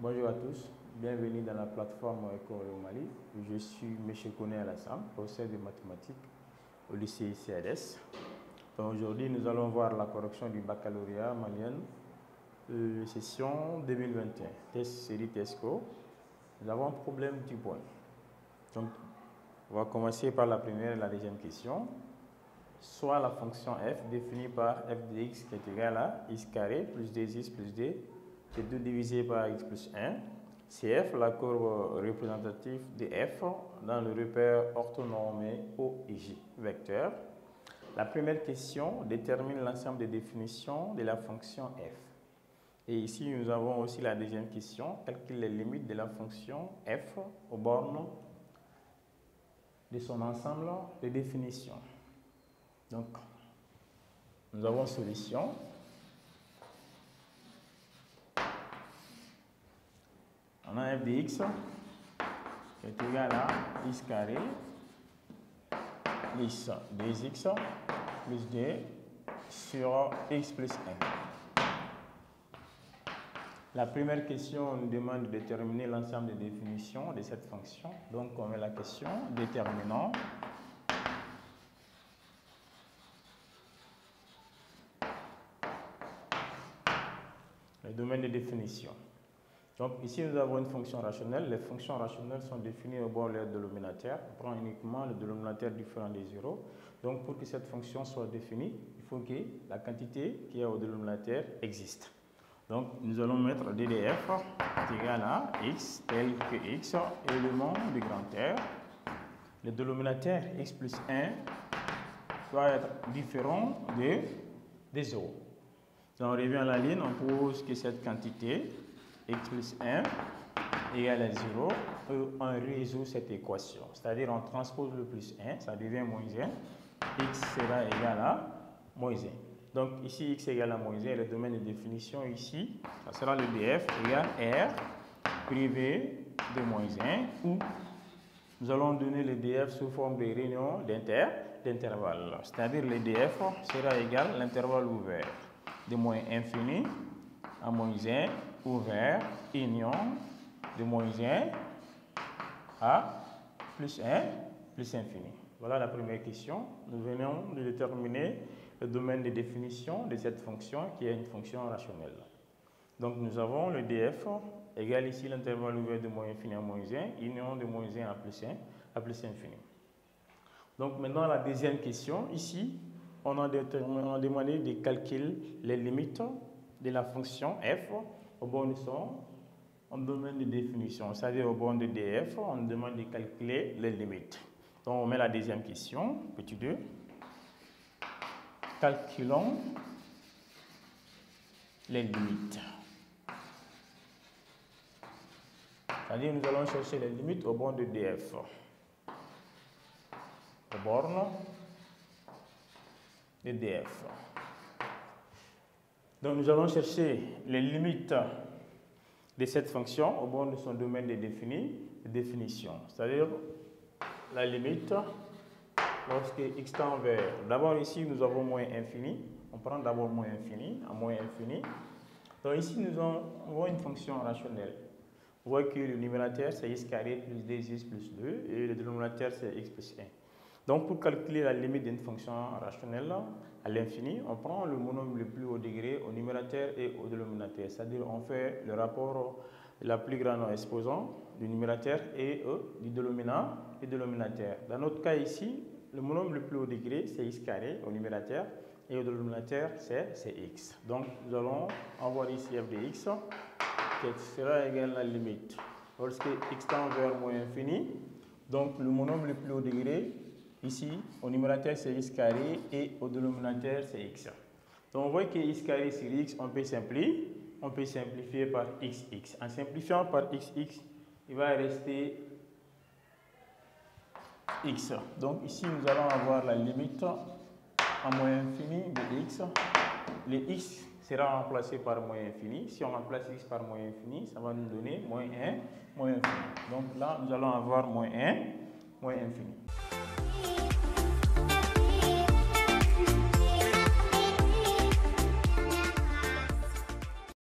Bonjour à tous, bienvenue dans la plateforme École au Mali. Je suis M. Koné Alassane, professeur de mathématiques au lycée CADES. Aujourd'hui, nous allons voir la correction du baccalauréat malien session 2021, test série TESCO. Nous avons un problème du point. Donc, on va commencer par la première et la deuxième question. Soit la fonction f définie par f de x qui est égale à x carré plus 2x plus d, c'est 2 divisé par x plus 1. C'est f la courbe représentative de f dans le repère orthonormé O et J vecteur. La première question détermine l'ensemble des définitions de la fonction f. Et ici, nous avons aussi la deuxième question, calcule les limites de la fonction f aux bornes de son ensemble de définitions. Donc, nous avons solution. On a f de x qui est égal à x carré plus 2x plus 2 sur x plus 1. La première question nous demande de déterminer l'ensemble des définitions de cette fonction. Donc, on met la question déterminant le domaine de définition. Donc ici nous avons une fonction rationnelle. Les fonctions rationnelles sont définies au bord de leur dénominateur. On prend uniquement le dénominateur différent des zéros. Donc pour que cette fonction soit définie, il faut que la quantité qui est au dénominateur existe. Donc nous allons mettre ddf est égal à x tel que x, élément du grand R. Le dénominateur x plus 1 doit être différent des 0. Donc on revient à la ligne, on pose que cette quantité x plus 1 égale à 0, on résout cette équation. C'est-à-dire on transpose le plus 1, ça devient moins 1, x sera égal à moins 1. Donc ici x égale à moins 1, le domaine de définition ici, ça sera le df égale r privé de moins 1, où nous allons donner le df sous forme de réunion d'intervalle. C'est-à-dire le df sera égal à l'intervalle ouvert de moins infini à moins 1, ouvert, union, de moins 1 à plus 1, plus infini. Voilà la première question. Nous venons de déterminer le domaine de définition de cette fonction qui est une fonction rationnelle. Donc nous avons le df égale ici l'intervalle ouvert de moins infini à moins 1, union de moins 1 à plus infini. Donc maintenant la deuxième question, ici, on a demandé de calculer les limites de la fonction f au bord de son domaine de définition. C'est-à-dire au bord de df, on demande de calculer les limites. Donc on met la deuxième question, petit 2. Calculons les limites. C'est-à-dire nous allons chercher les limites au bord de df. Au borne de df. Donc nous allons chercher les limites de cette fonction au bord de son domaine de définition. C'est-à-dire la limite lorsque x tend vers... D'abord ici nous avons moins infini. On prend d'abord moins infini à moins infini. Donc ici nous avons une fonction rationnelle. Vous voyez que le numérateur c'est x carré plus 2x plus 2 et le dénominateur c'est x plus 1. Donc pour calculer la limite d'une fonction rationnelle à l'infini, on prend le monombre le plus haut degré au numérateur et au dénominateur. C'est-à-dire on fait le rapport de la plus grande exposant du numérateur et du dénominateur. Dans notre cas ici, le monombre le plus haut degré c'est x carré au numérateur et au dénominateur c'est x. Donc nous allons avoir ici f de x qui sera égal à la limite. Lorsque x tend vers moins infini, donc le monombre le plus haut degré ici, au numérateur, c'est x carré et au dénominateur, c'est x. Donc, on voit que x carré sur x, on peut simplifier par xx. En simplifiant par xx, il va rester x. Donc, ici, nous allons avoir la limite à moins infini de x. Le x sera remplacé par moins infini. Si on remplace x par moins infini, ça va nous donner moins 1, moins infini. Donc, là, nous allons avoir moins 1, moins infini.